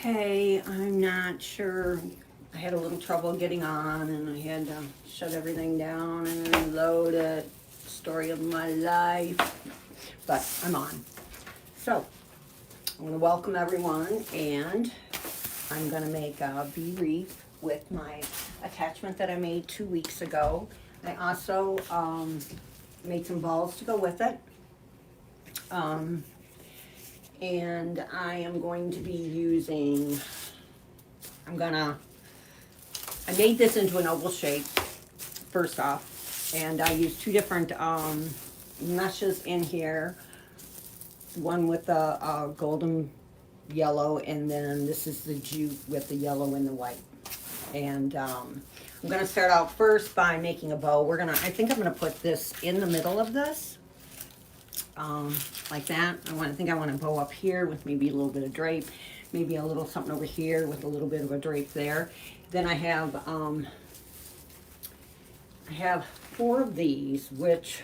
Okay, I'm not sure. I had a little trouble getting on and I had to shut everything down and reload it. Story of my life. But I'm on. So, I want to welcome everyone and I'm going to make a bee wreath with my attachment that I made 2 weeks ago. I also made some balls to go with it. And I am going to be using, I made this into an oval shape, first off, and I used two different meshes in here, one with the golden yellow, and then this is the jute with the yellow and the white. And I'm going to start out first by making a bow. I think I'm going to put this in the middle of this. Like that. I think I want to bow up here with maybe a little bit of drape, maybe a little something over here with a little bit of a drape there. Then I have 4 of these, which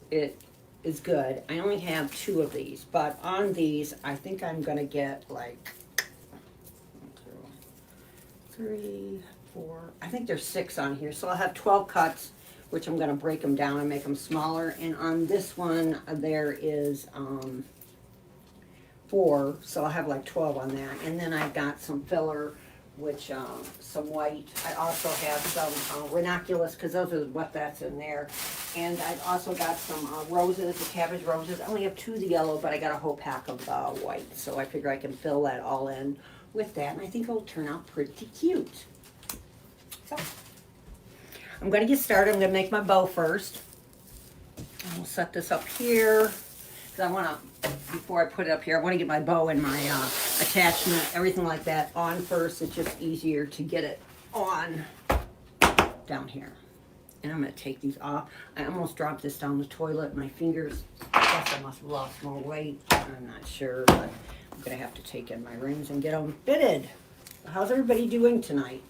it is good. I only have 2 of these, but on these I think I'm gonna get like 3, 4. I think there's 6 on here, so I'll have 12 cuts, which I'm going to break them down and make them smaller. And on this one, there is 4, so I'll have like 12 on that. And then I've got some filler, which some white. I also have some ranunculus, because those are what that's in there. And I've also got some roses, the cabbage roses. I only have 2 of the yellow, but I got a whole pack of white. So I figure I can fill that all in with that. And I think it'll turn out pretty cute. So I'm going to get started. I'm going to make my bow first. I'll set this up here because I want to, before I put it up here, I want to get my bow and my attachment, everything like that on first. It's just easier to get it on down here. And I'm going to take these off. I almost dropped this down the toilet. My fingers, I guess I must have lost more weight. I'm not sure, but I'm going to have to take in my rings and get them fitted. How's everybody doing tonight?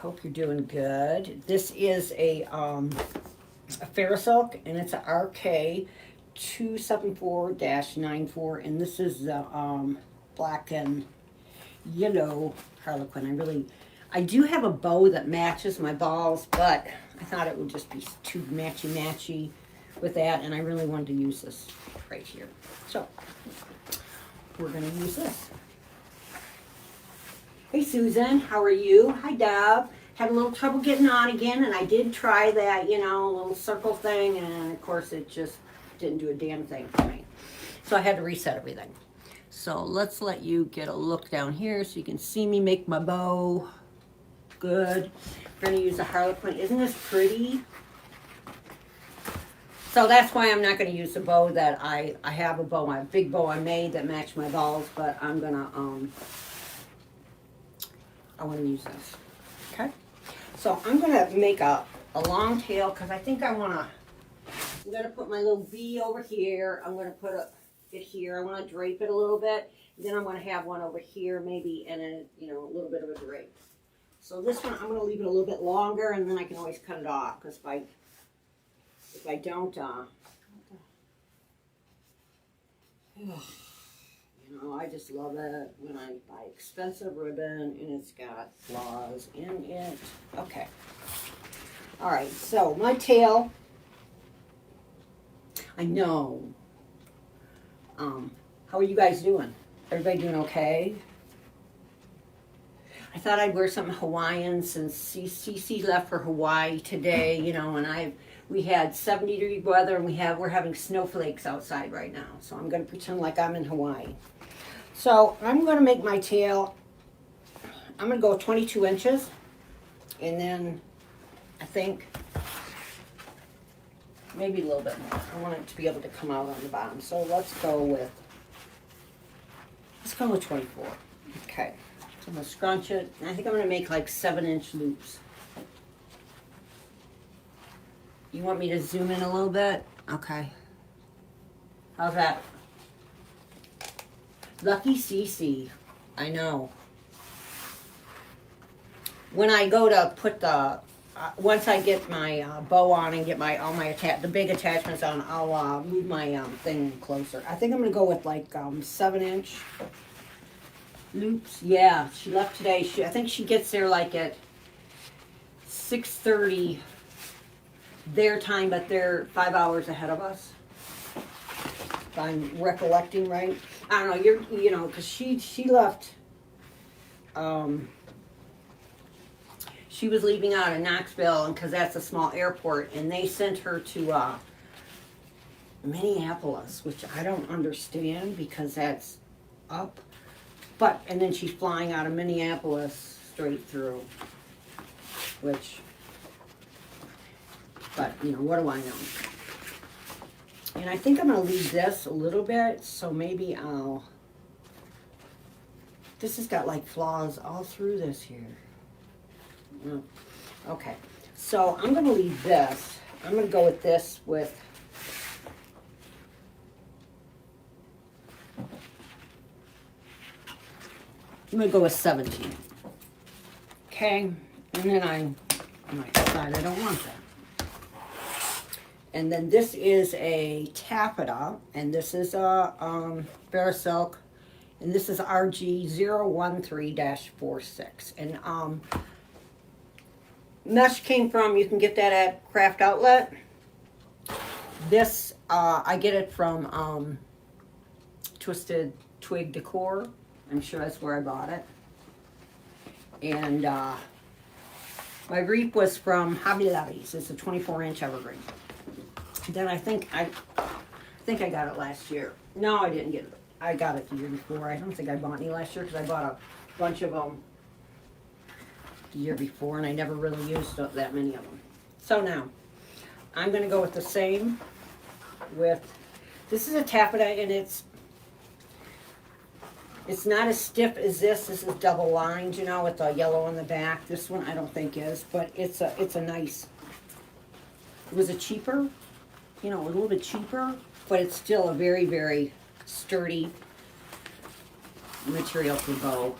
Hope you're doing good. This is a Ferrosilk, and it's an RK 274-94, and this is the black and yellow Harlequin. I do have a bow that matches my balls, but I thought it would just be too matchy with that, and I really wanted to use this right here. So we're going to use this. Hey Susan, how are you? Hi Deb. Had a little trouble getting on again, and I did try that, little circle thing, and of course it just didn't do a damn thing for me. So I had to reset everything. So let's let you get a look down here so you can see me make my bow. Good. We're going to use a Harlequin. Isn't this pretty? So that's why I'm not going to use the bow that I have a bow, my big bow I made that matched my balls, but I'm going to I want to use this. Okay, so I'm going to make a long tail because I think I'm going to put my little bee over here. I'm going to put it here. I want to drape it a little bit. Then I'm going to have one over here maybe, and a little bit of a drape. So this one I'm going to leave it a little bit longer, and then I can always cut it off because if I don't, I just love it when I buy expensive ribbon and it's got flaws in it. Okay. All right, so my tail, I know. How are you guys doing? Everybody doing okay? I thought I'd wear something Hawaiian since CC left for Hawaii today, and we had 70-degree weather and we're having snowflakes outside right now. So I'm going to pretend like I'm in Hawaii. So I'm going to make my tail, I'm going to go 22 inches, and then I think maybe a little bit more. I want it to be able to come out on the bottom. So let's go with 24. Okay, so I'm going to scrunch it, and I think I'm going to make like 7-inch loops. You want me to zoom in a little bit? Okay. How's that? Lucky CC, I know. When I go to put the, once I get my bow on and get the big attachments on, I'll move my thing closer. I think I'm gonna go with like 7-inch loops. Yeah, she left today. I think she gets there like at 6:30 their time, but they're 5 hours ahead of us. If I'm recollecting right. I don't know. You know, because she left. She was leaving out of Knoxville, and because that's a small airport, and they sent her to Minneapolis, which I don't understand because that's up. But and then she's flying out of Minneapolis straight through, which. But you know, what do I know? And I think I'm gonna leave this a little bit, so maybe I'll. This has got like flaws all through this here. Okay, so I'm going to leave this. I'm going to go with this with... I'm going to go with 17. Okay, and then I might decide I don't want that. And then this is a taffeta, and this is a Verasilk, and this is RG013-46. And mesh came from, you can get that at Craft Outlet. This, I get it from Twisted Twig Decor. I'm sure that's where I bought it. And my wreath was from Hobby Lobby's. It's a 24-inch evergreen. Then I think I got it last year. No, I didn't get it. I got it the year before. I don't think I bought any last year because I bought a bunch of them the year before, and I never really used that many of them. So now, I'm going to go with the same with, this is a taffeta, and it's not as stiff as this. This is double lined, you know, with the yellow on the back. This one I don't think is, but it's a nice, it was a cheaper, you know, a little bit cheaper, but it's still a very, very sturdy material to bow.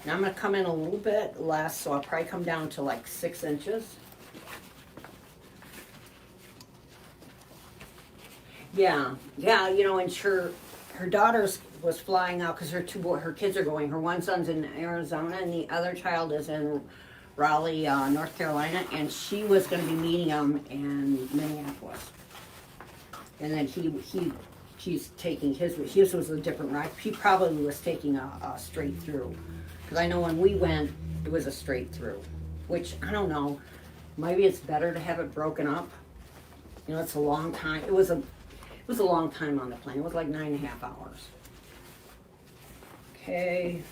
Now I'm going to come in a little bit less, so I'll probably come down to like 6 inches. Yeah, you know, and her daughter's was flying out because her kids are going. Her one son's in Arizona, and the other child is in Raleigh, North Carolina, and she was going to be meeting him in Minneapolis. And then she's taking his was a different ride. He probably was taking a straight through. Because I know when we went, it was a straight through. Which, I don't know, maybe it's better to have it broken up. You know, it's a long time. It was a long time on the plane. It was like 9.5 hours. Okay.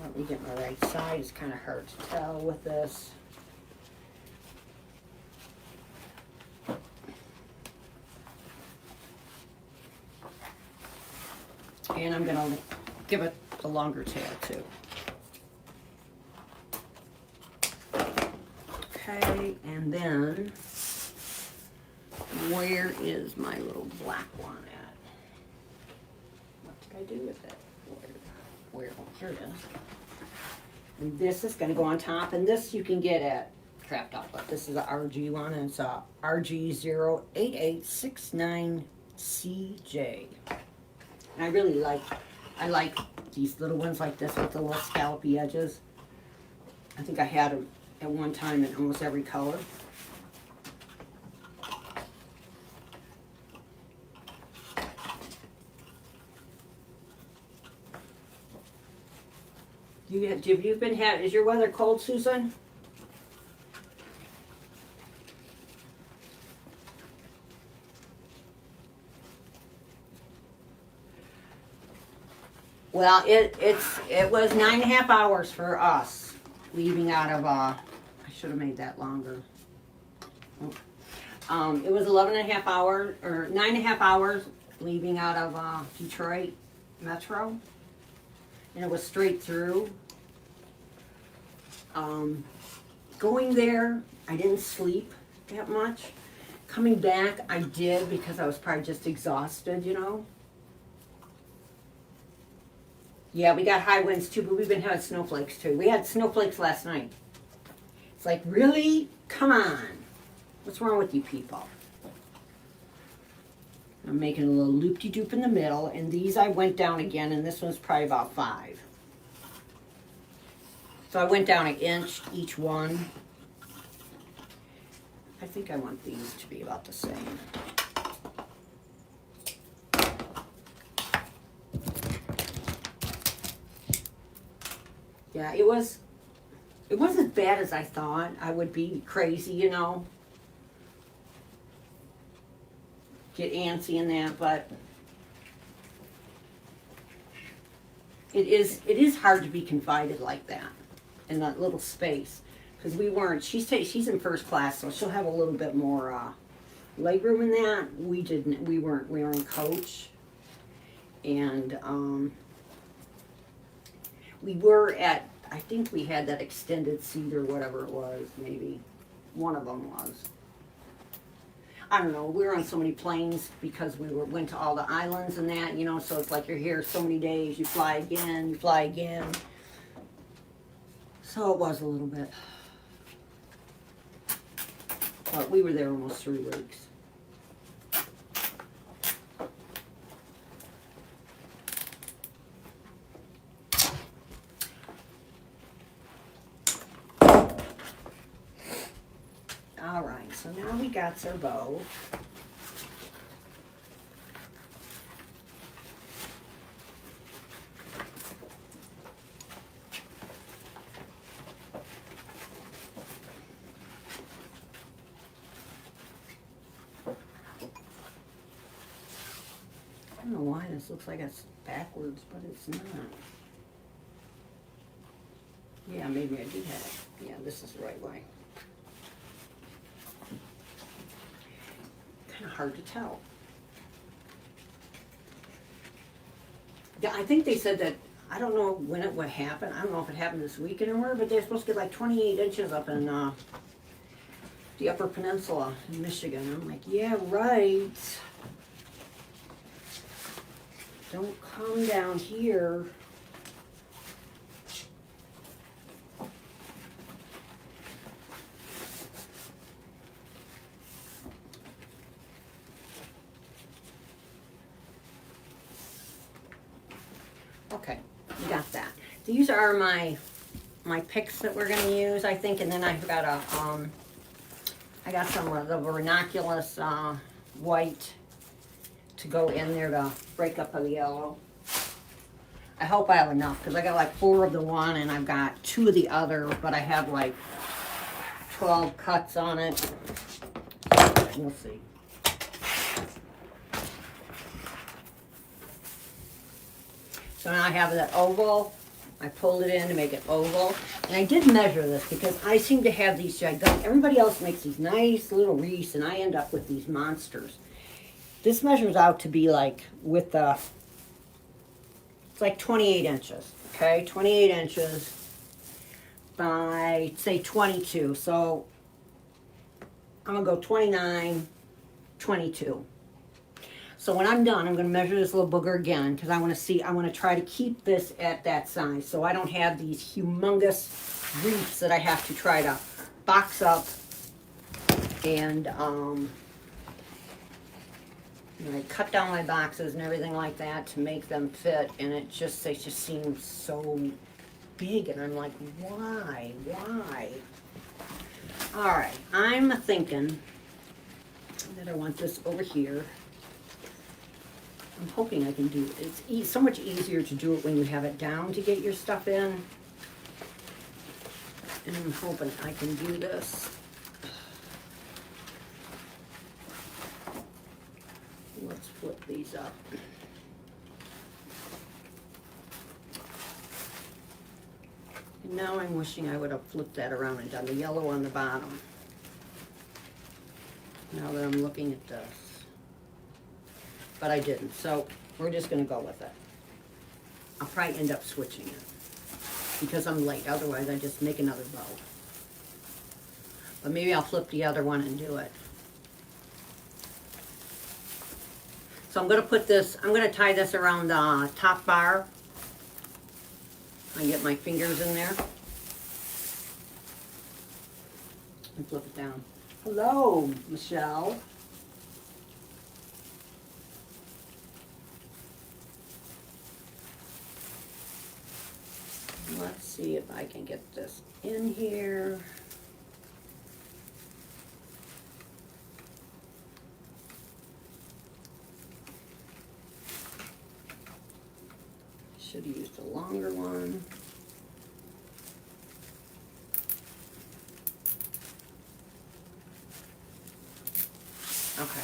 Let me get my right side. It's kind of hard to tell with this. And I'm going to give it a longer tail too. Okay, and then where is my little black one at? What did I do with it? Where? Oh, here it is. And this is going to go on top, and this you can get at Craft Outlet. This is a RG one, and it's a RG08869CJ. And I really like these little ones like this with the little scallopy edges. I think I had them at one time in almost every color. Is your weather cold, Susan? Well, it was 9.5 hours for us leaving out of I should have made that longer. It was 11.5 hours or 9.5 hours leaving out of Detroit Metro, and it was straight through. Going there, I didn't sleep that much. Coming back, I did because I was probably just exhausted, you know. Yeah, we got high winds too, but we've been having snowflakes too. We had snowflakes last night. It's like, really? Come on. What's wrong with you people? I'm making a little loop-de-doop in the middle, and these I went down again, and this one's probably about 5. So I went down 1 inch each one. I think I want these to be about the same. Yeah, it wasn't as bad as I thought. I would be crazy, you know. Get antsy in that, but it is hard to be confided like that in that little space, because we weren't. She's in first class, so she'll have a little bit more leg room in that. We didn't. We were in coach, and we were at. I think we had that extended seat or whatever it was. Maybe one of them was. I don't know, we were on so many planes because we went to all the islands and that, you know, so it's like you're here so many days, you fly again, you fly again. So it was a little bit. But we were there almost 3 weeks. All right, so now we got our bow. I don't know why this looks like it's backwards, but it's not. Yeah, maybe I do have it. Yeah, this is the right way. Kind of hard to tell. Yeah, I think they said that, I don't know when it would happen. I don't know if it happened this weekend or where, but they're supposed to get like 28 inches up in the Upper Peninsula in Michigan. I'm like, yeah, right. Don't come down here. Okay, we got that. These are my picks that we're gonna use, I think, and then I've got I got some of the vernaculous white to go in there to break up the yellow. I hope I have enough, because I got like 4 of the one and I've got 2 of the other, but I have like 12 cuts on it. We'll see. So now I have that oval. I pulled it in to make it oval. And I did measure this because I seem to have these gigantic, everybody else makes these nice little wreaths and I end up with these monsters. This measures out to be like with the, it's like 28 inches, okay? 28 inches by, say, 22. So I'm gonna go 29, 22. So when I'm done, I'm going to measure this little booger again because I want to see, I want to try to keep this at that size so I don't have these humongous wreaths that I have to try to box up and I cut down my boxes and everything like that to make them fit, and they just seem so big, and I'm like, why? All right, I'm thinking that I want this over here. I'm hoping I can do it. It's so much easier to do it when you have it down to get your stuff in. And I'm hoping I can do this. Let's flip these up. And now I'm wishing I would have flipped that around and done the yellow on the bottom. Now that I'm looking at this. But I didn't, so we're just going to go with it. I'll probably end up switching it because I'm late. Otherwise, I just make another bow. But maybe I'll flip the other one and do it. So I'm going to put this, I'm going to tie this around the top bar. I get my fingers in there. And flip it down. Hello, Michelle. see if I can get this in here. Should have used a longer one. Okay.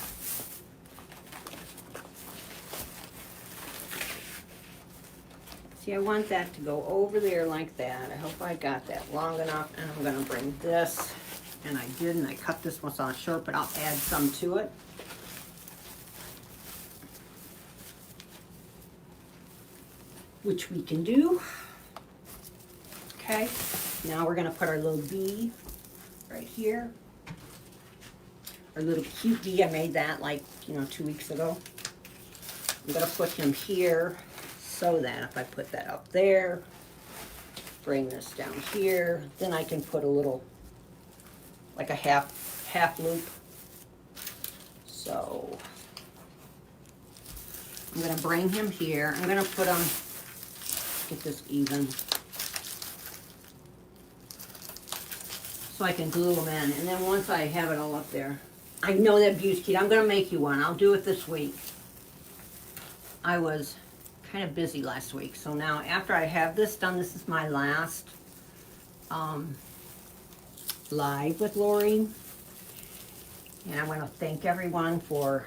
See, I want that to go over there like that. I hope I got that long enough, and I'm gonna bring this, and I did, and I cut this one off short, but I'll add some to it. Which we can do. Okay, now we're gonna put our little bee right here. Our little cute bee, I made that like, 2 weeks ago. I'm gonna put him here so that if I put that up there, bring this down here, then I can put a little, like a half loop. So I'm gonna bring him here. I'm gonna put him, get this even, so I can glue them in. And then once I have it all up there, I know that Bu's cute. I'm gonna make you one. I'll do it this week. I was kind of busy last week, so now after I have this done, this is my last live with Lori, and I want to thank everyone for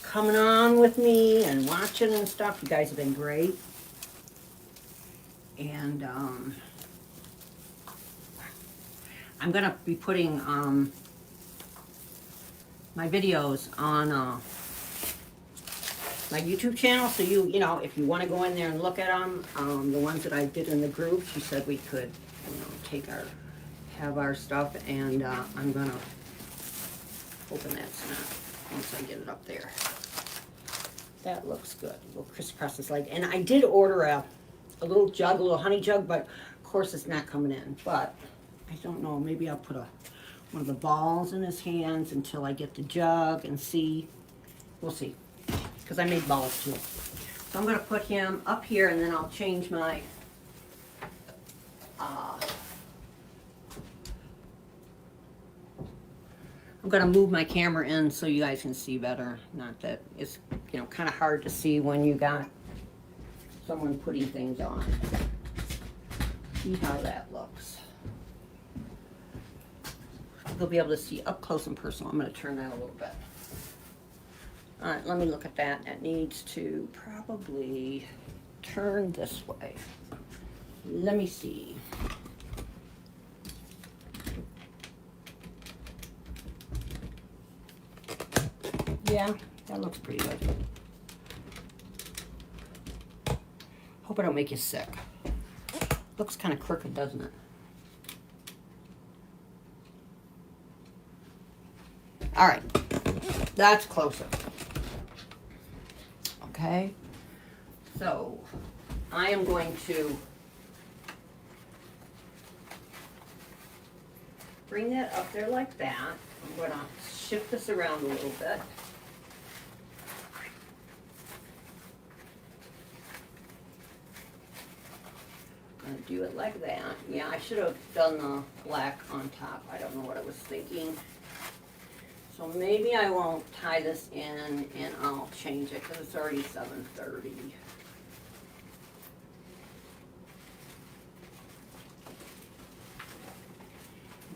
coming on with me and watching and stuff. You guys have been great, and I'm gonna be putting my videos on my YouTube channel, so you know, if you want to go in there and look at them, the ones that I did in the group, she said we could, have our stuff, and I'm gonna open that snap once I get it up there. That looks good. A little crisscross is like, and I did order a little jug, a little honey jug, but of course it's not coming in. But I don't know, maybe I'll put one of the balls in his hands until I get the jug and see. We'll see. Because I made balls too. So I'm going to put him up here, and then I'll change my I'm going to move my camera in so you guys can see better. Not that it's, kind of hard to see when you got someone putting things on. See how that looks. You'll be able to see up close and personal. I'm going to turn that a little bit. All right, let me look at that. That needs to probably turn this way. Let me see. Yeah, that looks pretty good. Hope I don't make you sick. Looks kind of crooked, doesn't it? All right, that's closer. Okay, so I am going to bring that up there like that. I'm going to shift this around a little bit. I'm going to do it like that. Yeah, I should have done the black on top. I don't know what I was thinking. So maybe I won't tie this in, and I'll change it because it's already 7:30.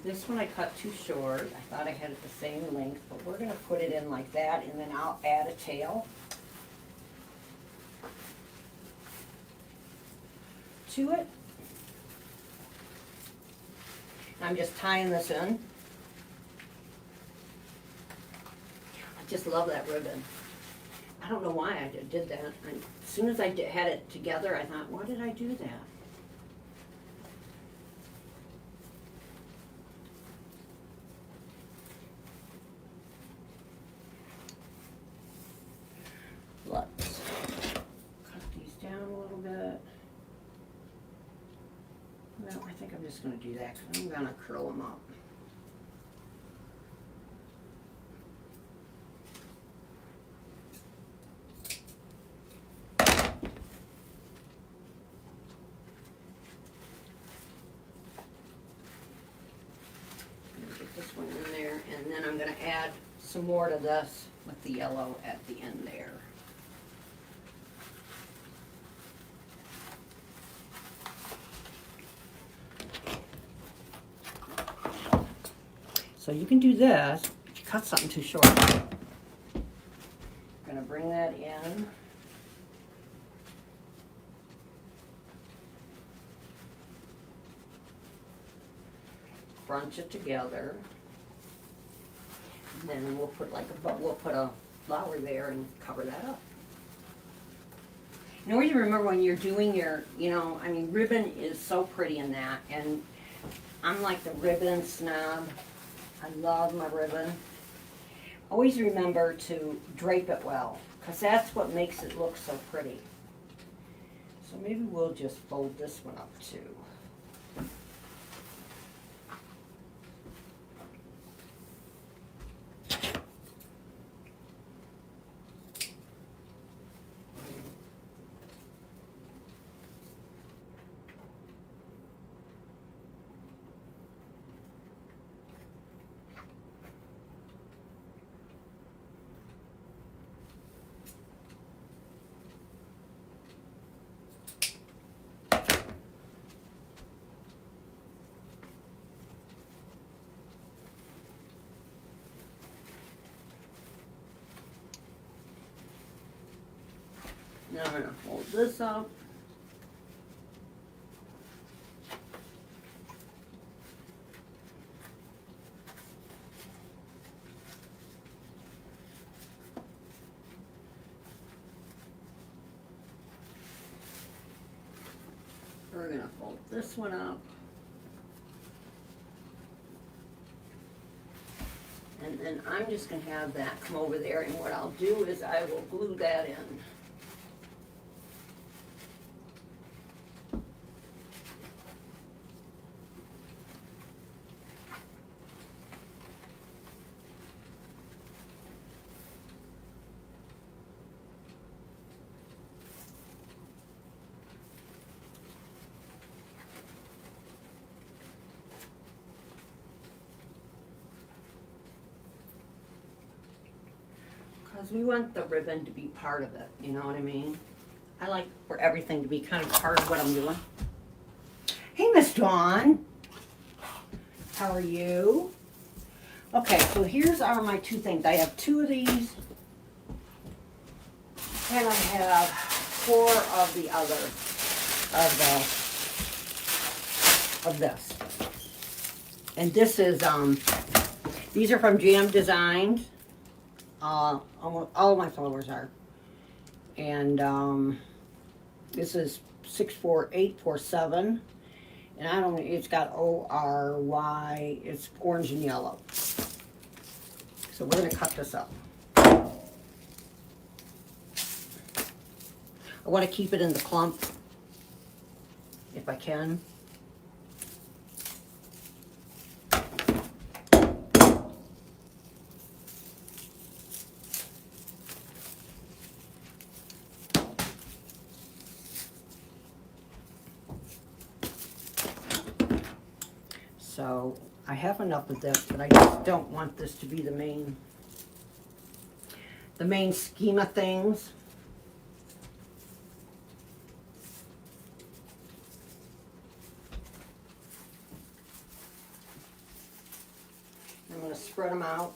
This one I cut too short. I thought I had it the same length, but we're going to put it in like that, and then I'll add a tail to it. I'm just tying this in. Just love that ribbon. I don't know why I did that. As soon as I had it together, I thought, why did I do that? Let's cut these down a little bit. No, I think I'm just going to do that because I'm going to curl them up. gonna add some more to this with the yellow at the end there. So you can do this, but you cut something too short. Gonna bring that in. Bunch it together. And then we'll put we'll put a flower there and cover that up. And always remember when you're doing your, I mean, ribbon is so pretty in that, and I'm like the ribbon snob. I love my ribbon. Always remember to drape it well, because that's what makes it look so pretty. So maybe we'll just fold this one up too. Now I'm going to fold this up. We're going to fold this one up. And then I'm just going to have that come over there, and what I'll do is I will glue that in. Because we want the ribbon to be part of it, you know what I mean? I like for everything to be kind of part of what I'm doing. Hey, Miss Dawn. How are you? Okay, so here's my two things. I have two of these, and I have four of the other, of this. And this is, these are from Jam Designs. Almost all of my followers are. And this is 64847. And I don't know, it's got ORY, it's orange and yellow. So we're going to cut this up. I want to keep it in the clump, if I can. So I have enough of this, but I just don't want this to be the main scheme of things. I'm going to spread them out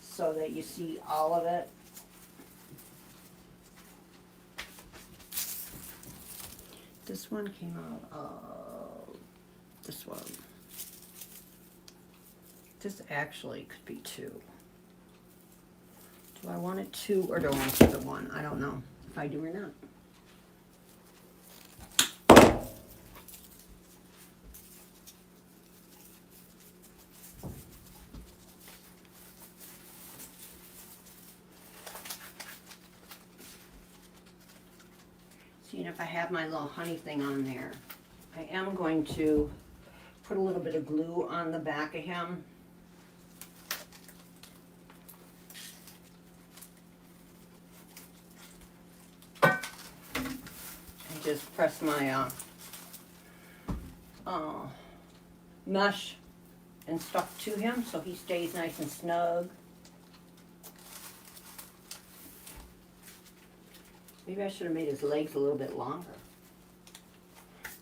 so that you see all of it. This one came out of this one. This actually could be two. Do I want it two or do I want to keep it one? I don't know if I do or not. Seeing if I have my little honey thing on there. I am going to put a little bit of glue on the back of him. Just press my mesh and stuff to him so he stays nice and snug. Maybe I should have made his legs a little bit longer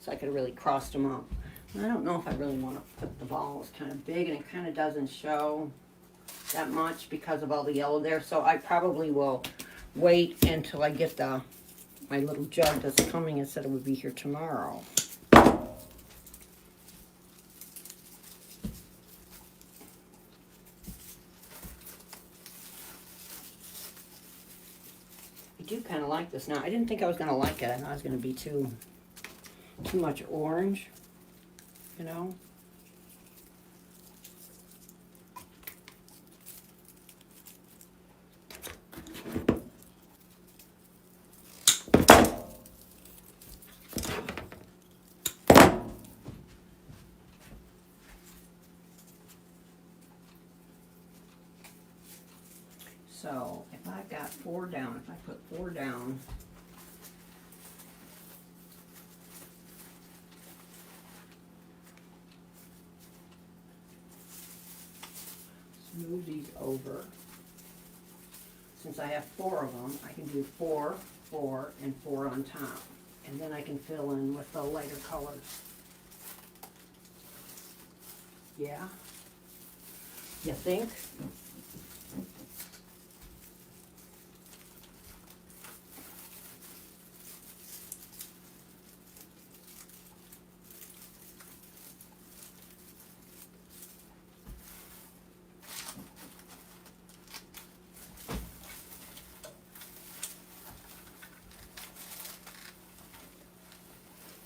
so I could have really crossed him up. I don't know if I really want to put the balls kind of big, and it kind of doesn't show that much because of all the yellow there. So I probably will wait until I get my little jug that's coming and said it would be here tomorrow. I do kind of like this now. I didn't think I was going to like it. I thought it was going to be too much orange, you know. So if I've got 4 down, if I put 4 down, move these over. Since I have 4 of them, I can do 4, 4, and 4 on top. And then I can fill in with the lighter colors. Yeah? You think?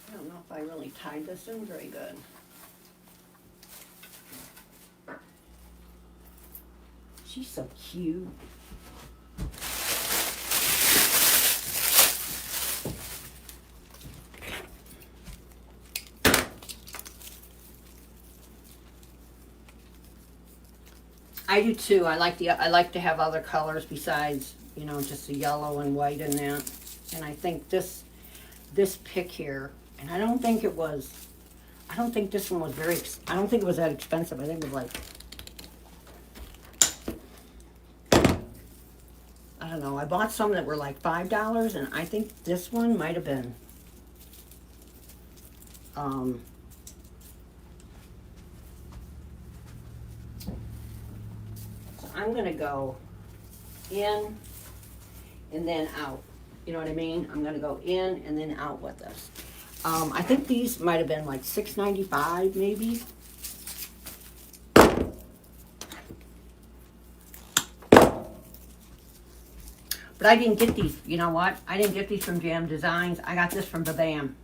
I don't know if I really tied this in very good. She's so cute. I do too. I like to have other colors besides, you know, just the yellow and white in that. And I think this pick here, and I don't think this one was I don't think it was that expensive. I think it was like, I don't know. I bought some that were like $5, and I think this one might have been, so I'm going to go in and then out. You know what I mean? I'm going to go in and then out with this. I think these might have been like $6.95 maybe. But I didn't get these. You know what? I didn't get these from Jam Designs. I got this from Bam.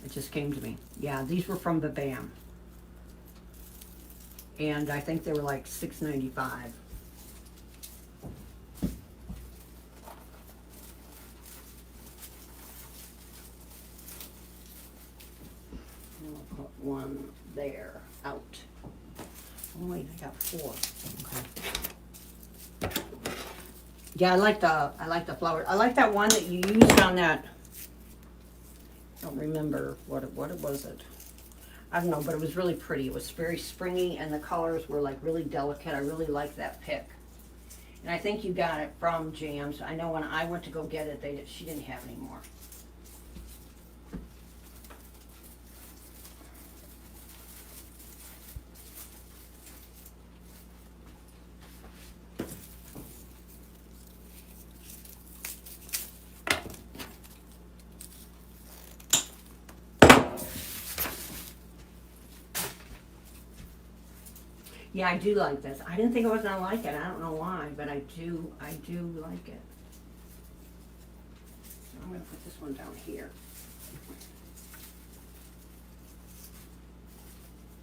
It just came to me. Yeah, these were from Bam. And I think they were like $6.95. One there, out. Oh wait, I got 4. Okay. Yeah, I like the flower. I like that one that you used on that. I don't remember what it was. I don't know, but it was really pretty. It was very springy, and the colors were like really delicate. I really liked that pick. And I think you got it from Jams. I know when I went to go get it, she didn't have any more. Yeah, I do like this. I didn't think I was gonna like it. I don't know why, but I do like it. So I'm gonna put this one down here.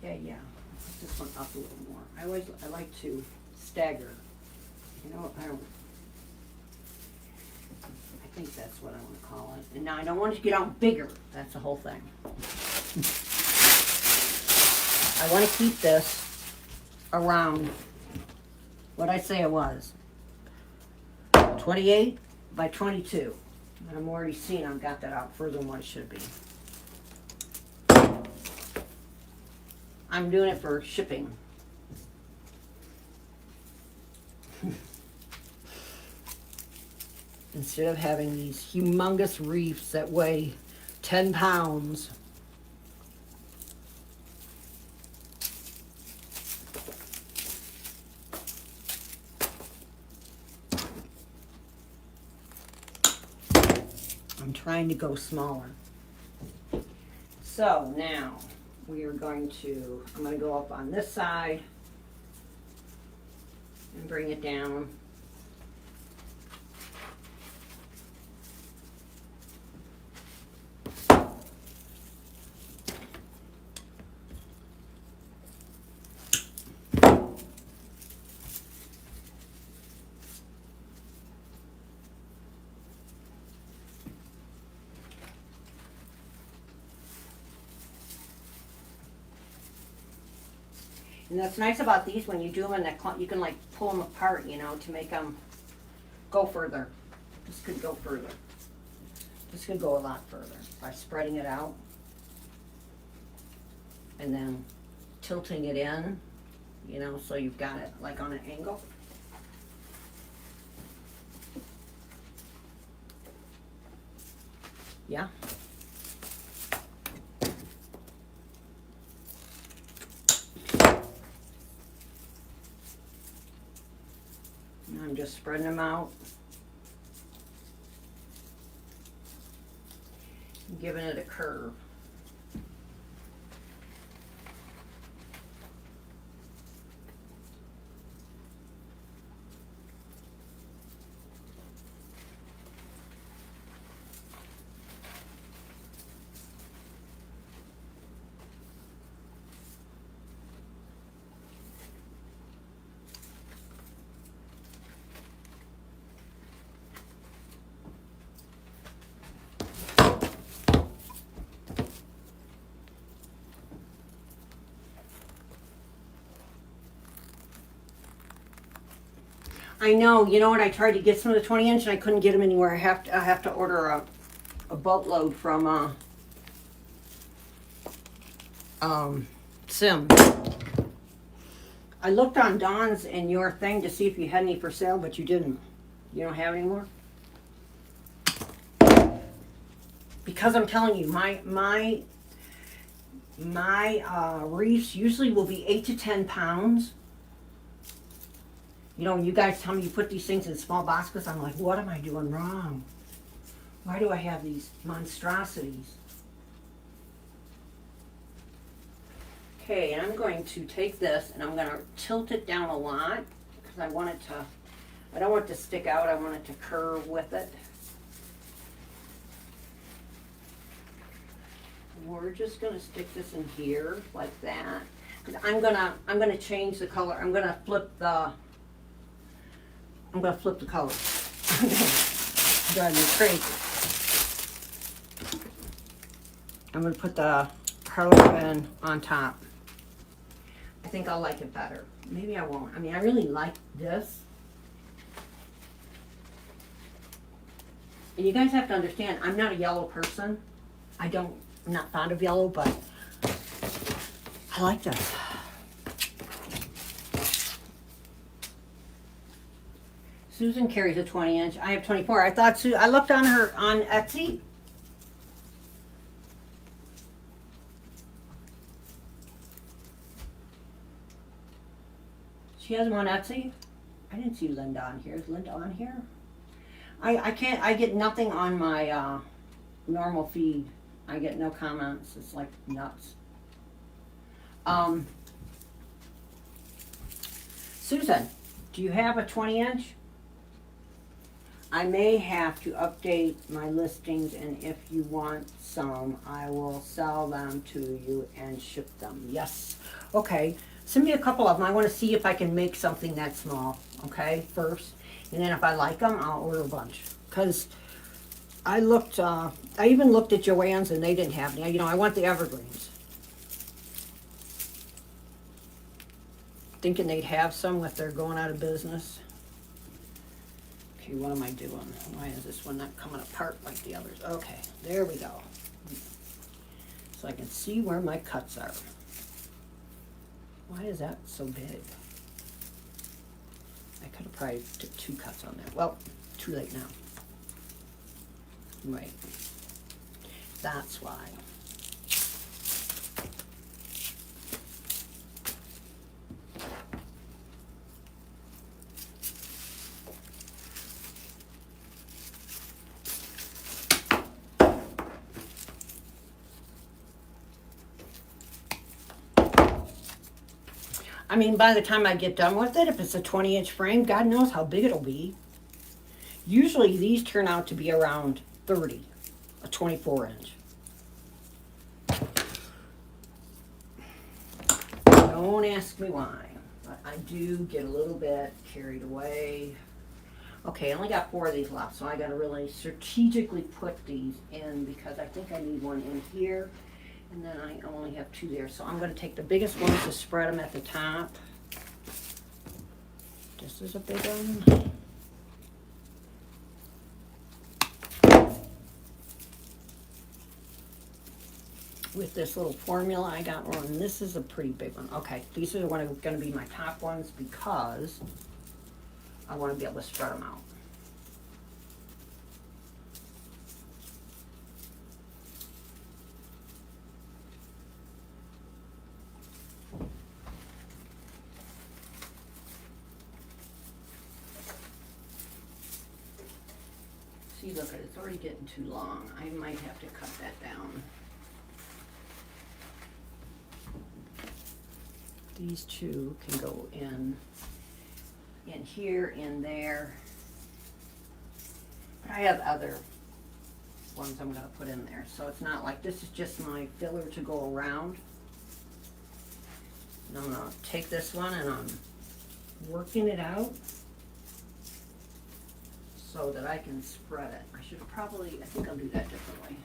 Yeah. Put this one up a little more. I like to stagger. You know, I think that's what I want to call it. And now I don't want it to get out bigger. That's the whole thing. I want to keep this around what I say it was, 28 by 22. And I'm already seeing I've got that out further than what it should be. I'm doing it for shipping. Instead of having these humongous wreaths that weigh 10 pounds. I'm trying to go smaller. So now we are going to, I'm going to go up on this side and bring it down. And that's nice about these, when you do them in that, you can like pull them apart, you know, to make them go further. This could go further. This could go a lot further by spreading it out and then tilting it in, you know, so you've got it like on an angle. Yeah. I'm just spreading them out, giving it a curve. I know, you know what, I tried to get some of the 20 inch and I couldn't get them anywhere. I have to order a boatload from Sim. I looked on Dawn's and your thing to see if you had any for sale, but you didn't. You don't have any more? Because I'm telling you, my wreaths usually will be 8 to 10 pounds. You know, when you guys tell me you put these things in small boxes, I'm like, what am I doing wrong? Why do I have these monstrosities? Okay, and I'm going to take this and I'm going to tilt it down a lot because I want it to, I don't want it to stick out, I want it to curve with it. We're just going to stick this in here like that. Because I'm gonna change the color. I'm gonna flip the color. Driving me crazy. I'm gonna put the Harlequin on top. I think I'll like it better. Maybe I won't. I mean, I really like this. And you guys have to understand, I'm not a yellow person. I'm not fond of yellow, but I like this. Susan carries a 20 inch. I have 24. I thought I looked on her on Etsy. She has them on Etsy. I didn't see Linda on here. Is Linda on here? I can't. I get nothing on my normal feed. I get no comments. It's like nuts. Susan, do you have a 20 inch? I may have to update my listings, and if you want some, I will sell them to you and ship them. Yes. Okay. Send me a couple of them. I want to see if I can make something that small, okay, first. And then if I like them, I'll order a bunch. Because I looked, I even looked at Joann's and they didn't have any. You know, I want the evergreens. Thinking they'd have some if they're going out of business. Okay, what am I doing? Why is this one not coming apart like the others? Okay, there we go. So I can see where my cuts are. Why is that so big? I could have probably took 2 cuts on that. Well, too late now. Right. That's why. I mean, by the time I get done with it, if it's a 20-inch frame, God knows how big it'll be. Usually these turn out to be around 30, a 24-inch. Don't ask me why, but I do get a little bit carried away. Okay, I only got 4 of these left, so I gotta really strategically put these in because I think I need one in here. And then I only have 2 there. So I'm going to take the biggest ones to spread them at the top. This is a big one. With this little formula I got one. This is a pretty big one. Okay, these are going to be my top ones because I want to be able to spread them out. See, look, it's already getting too long. I might have to cut that down. These 2 can go in here, in there. But I have other ones I'm going to put in there. So it's not like this is just my filler to go around. And I'm going to take this one and I'm working it out so that I can spread it. I should probably, I think I'll do that differently.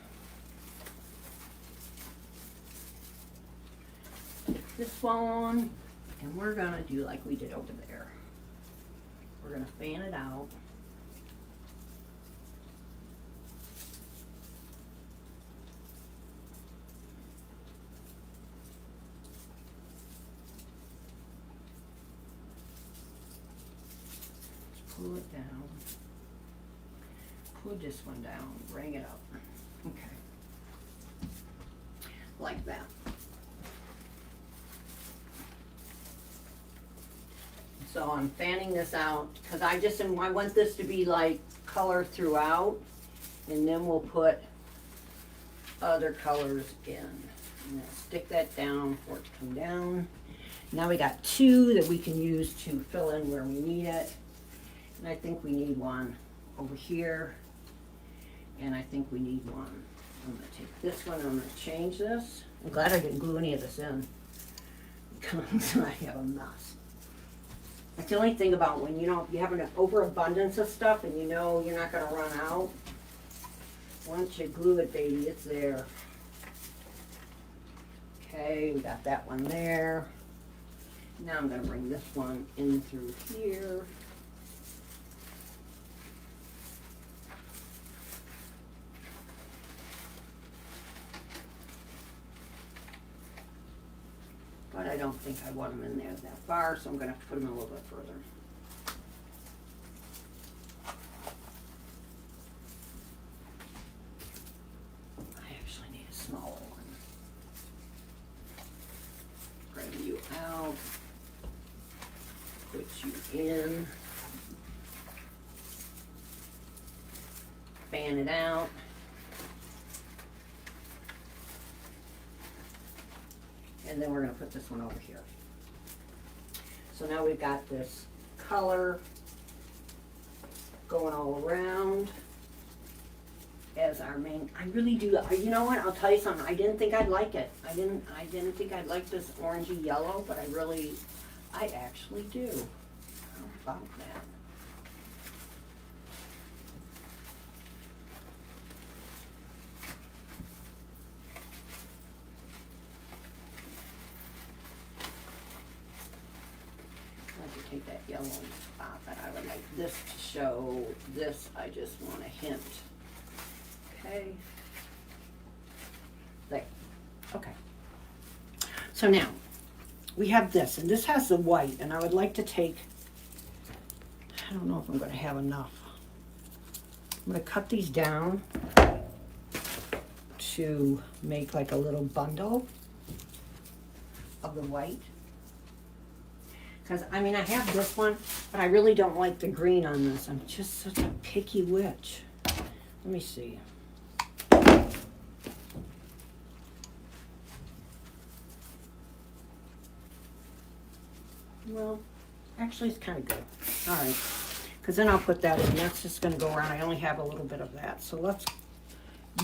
Take this one, and we're gonna do like we did over there. We're gonna fan it out. Just pull it down. Pull this one down, bring it up. Okay. Like that. So I'm fanning this out because I want this to be like color throughout, and then we'll put other colors in. I'm gonna stick that down for it to come down. Now we got 2 that we can use to fill in where we need it. And I think we need one over here. And I think we need one. I'm going to take this one, I'm going to change this. I'm glad I didn't glue any of this in because I have a mess. That's the only thing about when you have an overabundance of stuff and you know you're not going to run out. Once you glue it, baby, it's there. Okay, we got that one there. Now I'm going to bring this one in through here. But I don't think I want them in there that far, so I'm going to have to put them a little bit further. I actually need a smaller one. Bring you out. Put you in. Fan it out. And then we're going to put this one over here. So now we've got this color going all around as our main. I really do. You know what? I'll tell you something. I didn't think I'd like it. I didn't think I'd like this orangey yellow, but I actually do. How about that? Take that yellow spot, but I would like this to show this. I just want a hint. Okay. There. Okay. So now we have this, and this has the white, and I would like to take, I don't know if I'm going to have enough. I'm going to cut these down to make like a little bundle of the white. Because, I mean, I have this one, but I really don't like the green on this. I'm just such a picky witch. Let me see. Well, actually, it's kind of good. All right. Because then I'll put that in. That's just going to go around. I only have a little bit of that. So let's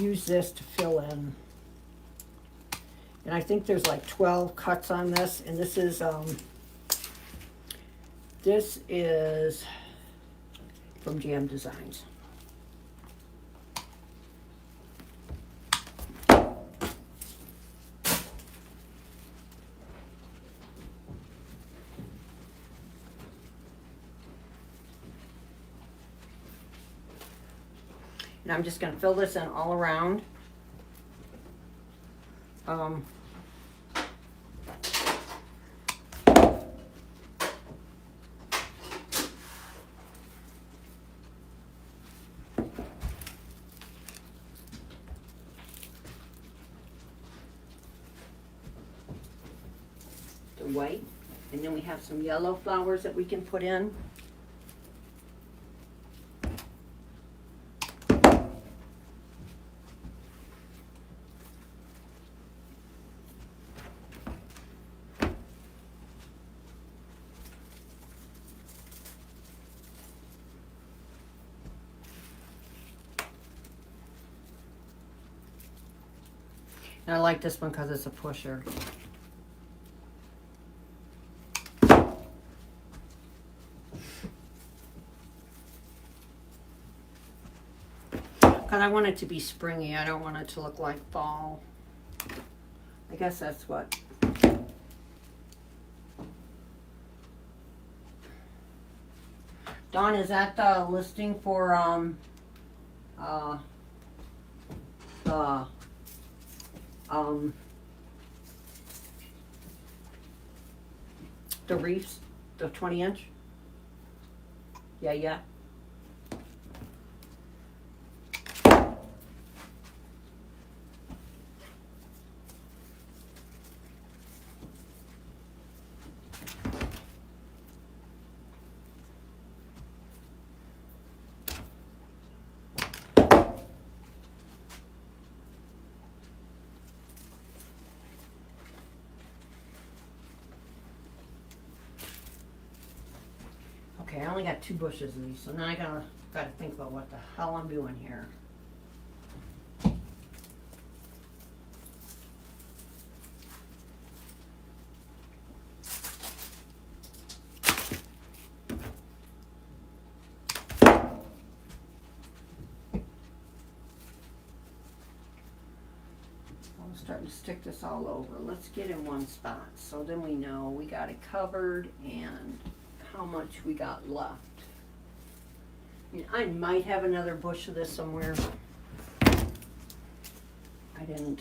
use this to fill in. And I think there's like 12 cuts on this. And this is from Jam Designs. And I'm just going to fill this in all around. The white. And then we have some yellow flowers that we can put in. And I like this one because it's a pusher. Because I want it to be springy. I don't want it to look like fall. I guess that's what. Dawn, is that the listing for the reefs, the 20-inch? Yeah. Okay, I only got 2 bushes of these, so now I gotta think about what the hell I'm doing here. I'm starting to stick this all over. Let's get in one spot, so then we know we got it covered and how much we got left. I mean, I might have another bush of this somewhere. I didn't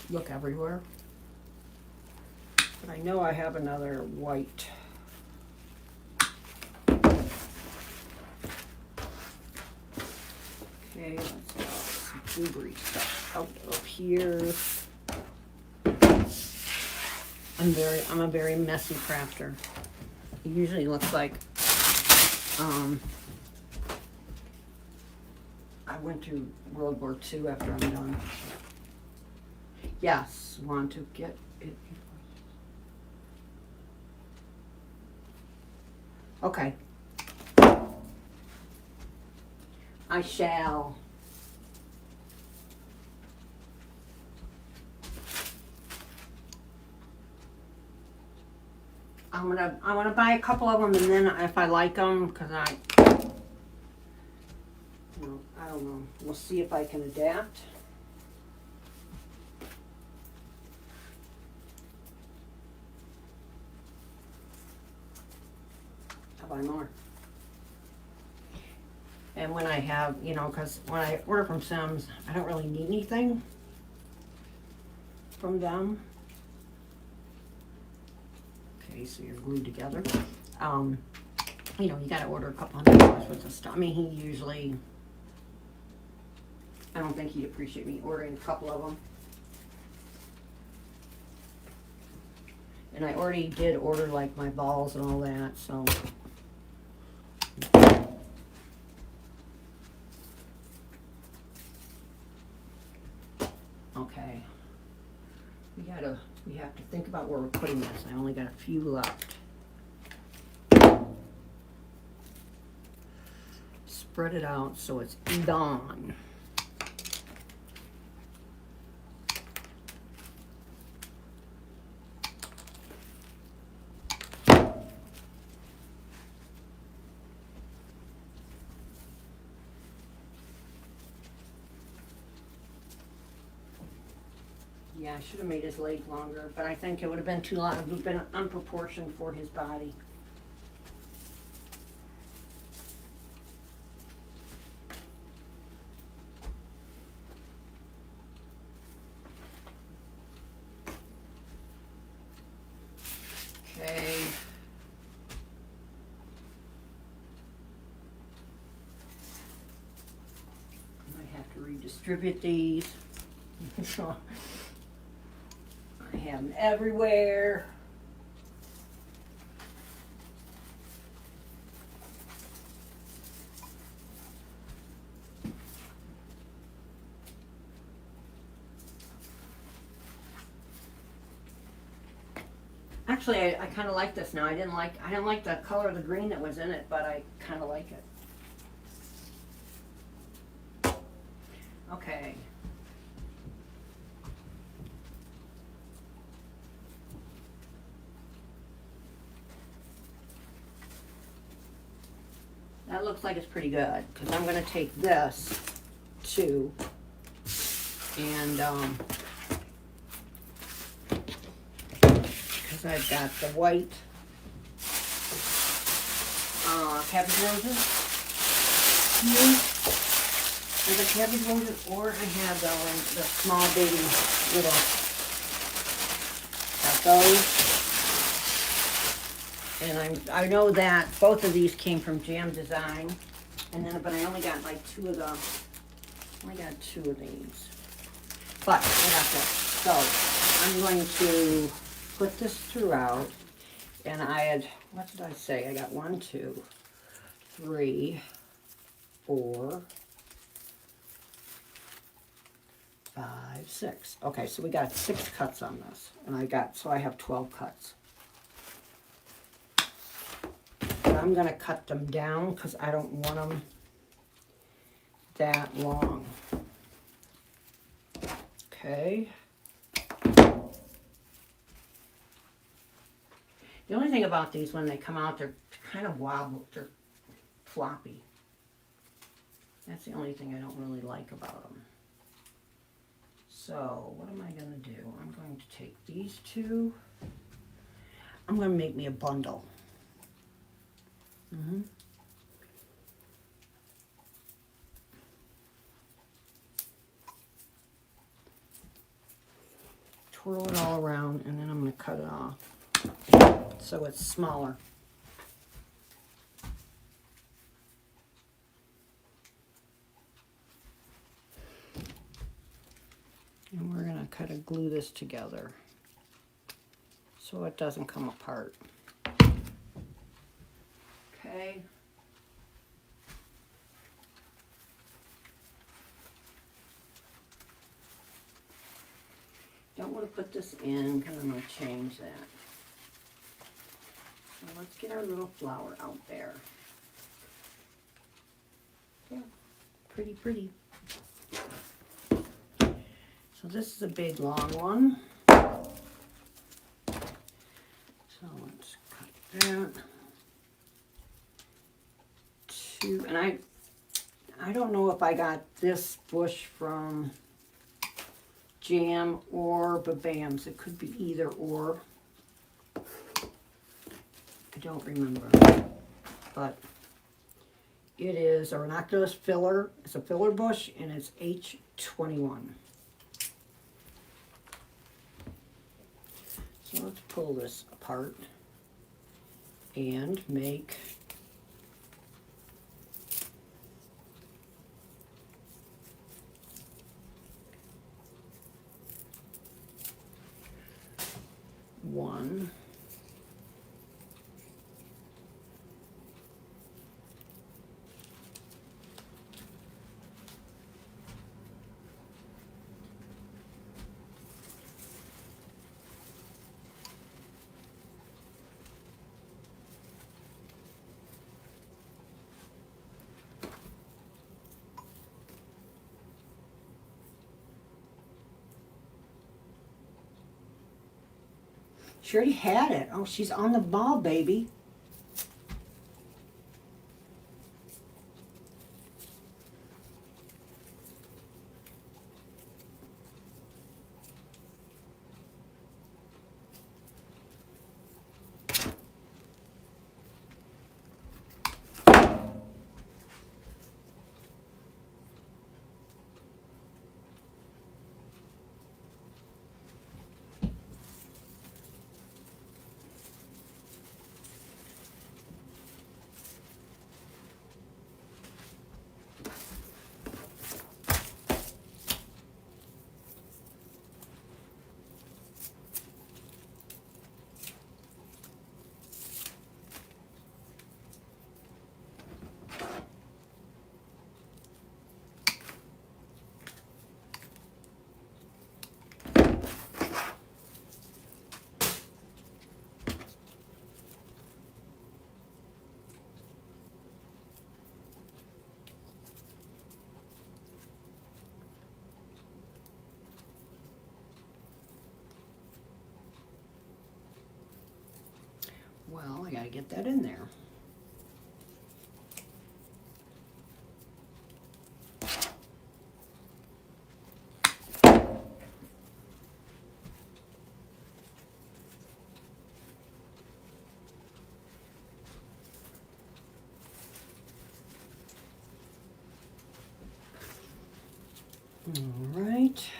look everywhere. But I know I have another white. Okay, let's get some blueberry stuff out of here. I'm a very messy crafter. It usually looks like I went through World War II after I'm done. Yes, want to get it. Okay. I shall. I'm gonna buy a couple of them, and then if I like them, because I don't know. We'll see if I can adapt. I'll buy more. And when I have, because when I order from Sims, I don't really need anything from them. see, so you're glued together. You know, you gotta order a couple $100 worth of stuff. I mean, he usually, I don't think he'd appreciate me ordering a couple of them. And I already did order like my balls and all that, so. Okay. We have to think about where we're putting this. I only got a few left. Spread it out so it's even. Yeah, I should have made his leg longer, but I think it would have been too long. It would have been unproportioned for his body. Okay. I might have to redistribute these. I have them everywhere. Actually, I kind of like this now. I didn't like the color of the green that was in it, but I kind of like it. Okay. That looks like it's pretty good, because I'm going to take this too, and because I've got the white cabbage roses here, and the cabbage roses, or I have the small baby little, got those. And I know that both of these came from Jam Design, and then but I only got like two of these. But I got this. So I'm going to put this throughout, and I had, what did I say? I got 1, 2, 3, 4, 5, 6. Okay, so we got 6 cuts on this, and I have 12 cuts. I'm going to cut them down because I don't want them that long. Okay. The only thing about these, when they come out, they're kind of wobble, they're floppy. That's the only thing I don't really like about them. So, what am I going to do? I'm going to take these two. I'm going to make me a bundle. Twirl it all around, and then I'm going to cut it off so it's smaller. And we're going to kind of glue this together so it doesn't come apart. Okay. Don't want to put this in because I'm going to change that. So let's get our little flower out there. Yeah, pretty, pretty. So this is a big long one. So let's cut that. And I don't know if I got this bush from Jam or Babams. It could be either or. I don't remember. But it is a ranunculus filler. It's a filler bush, and it's H21. So let's pull this apart. and make one. She already had it. Oh, she's on the ball, baby. Well, I gotta get that in there. All right.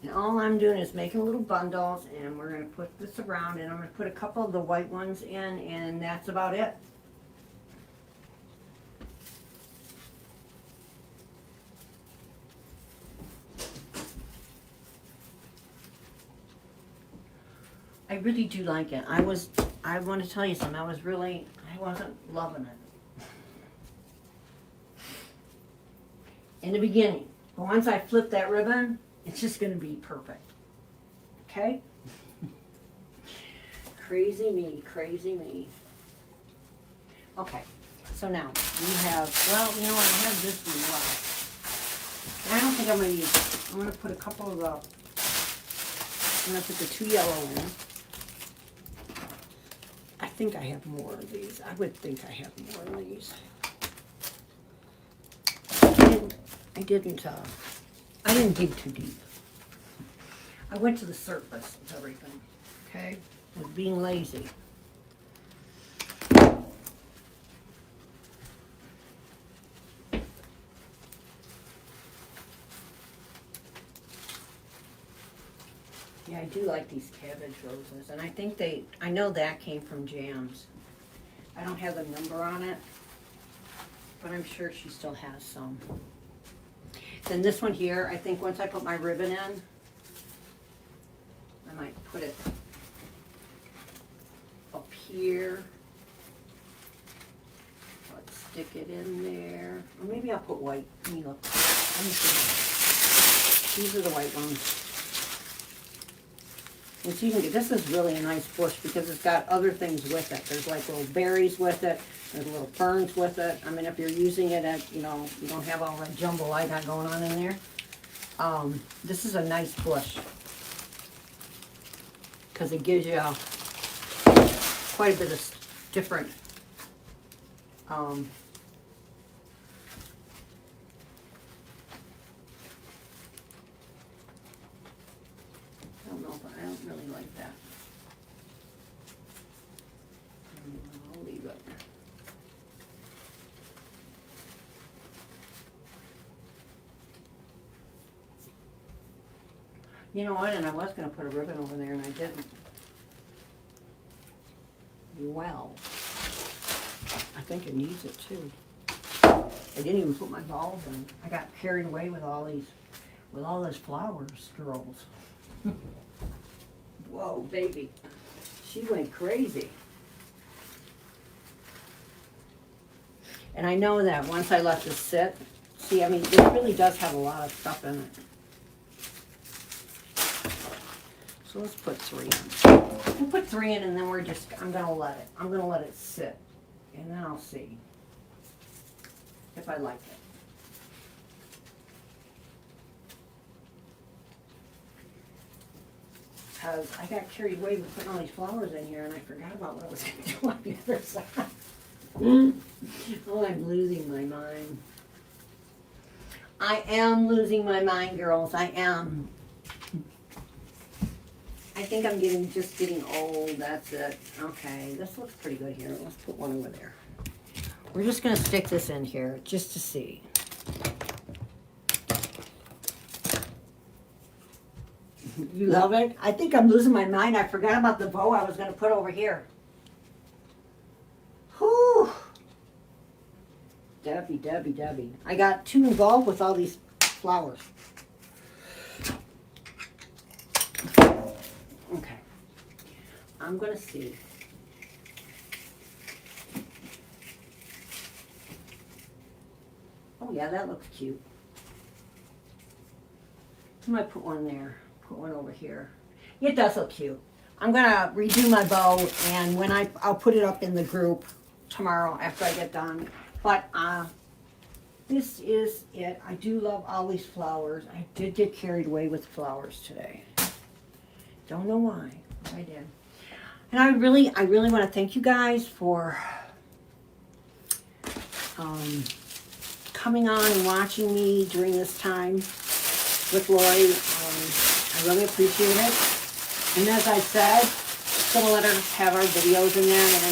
And all I'm doing is making little bundles, and we're going to put this around, and I'm going to put a couple of the white ones in, and that's about it. I really do like it. I want to tell you something, I wasn't loving it in the beginning. But once I flip that ribbon, it's just going to be perfect. Okay? Crazy me, crazy me. Okay, so now we have, well, you know what, I have this one left. And I don't think I'm going to use it. I'm going to put a couple of the, I'm going to put the 2 yellow in. I think I have more of these. I would think I have more of these. I didn't dig too deep. I went to the surface of everything, okay? I was being lazy. Yeah, I do like these cabbage roses, and I think I know that came from Jams. I don't have a number on it. but I'm sure she still has some. Then this one here, I think once I put my ribbon in, I might put it up here. Let's stick it in there. Or maybe I'll put white. Let me look. Let me see. These are the white ones. And so you can get, this is really a nice bush because it's got other things with it. There's like little berries with it. There's little ferns with it. I mean, if you're using it at, you know, you don't have all that jumble I got going on in there. This is a nice bush because it gives you quite a bit of different I don't know, but I don't really like that. I'll leave it. You know what, and I was going to put a ribbon over there and I didn't. Well, I think it needs it too. I didn't even put my bulb in. I got carried away with all these flowers, girls. Whoa, baby. She went crazy. And I know that once I let this sit, see, I mean, it really does have a lot of stuff in it. So let's put 3 in. We'll put 3 in and then I'm gonna let it sit. And then I'll see if I like it. Because I got carried away with putting all these flowers in here and I forgot about what I was going to do on the other side. Oh, I'm losing my mind. I am losing my mind, girls. I am. I think I'm just getting old. That's it. Okay, this looks pretty good here. Let's put one over there. We're just going to stick this in here just to see. You love it? I think I'm losing my mind. I forgot about the bow I was going to put over here. Whew. Debbie, Debbie, Debbie. I got too involved with all these flowers. Okay. I'm going to see. Oh yeah, that looks cute. I might put one there. Put one over here. It does look cute. I'm gonna redo my bow, and when I'll put it up in the group tomorrow after I get done. But this is it. I do love all these flowers. I did get carried away with flowers today. Don't know why, but I did. And I really want to thank you guys for coming on and watching me during this time with Lori. I really appreciate it. And as I said, I'm going to let her have our videos in there, and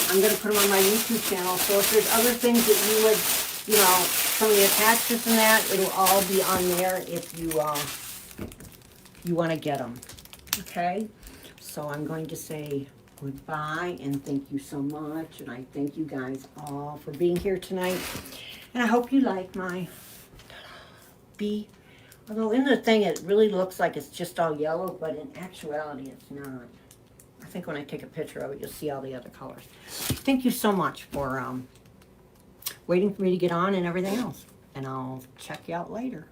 I'm going to put them on my YouTube channel. So if there's other things that you would, you know, some of the attachments and that, it'll all be on there if you want to get them. Okay? So I'm going to say goodbye and thank you so much. And I thank you guys all for being here tonight. And I hope you like my bee. Although in the thing it really looks like it's just all yellow, but in actuality it's not. I think when I take a picture of it, you'll see all the other colors. Thank you so much for waiting for me to get on and everything else. And I'll check you out later.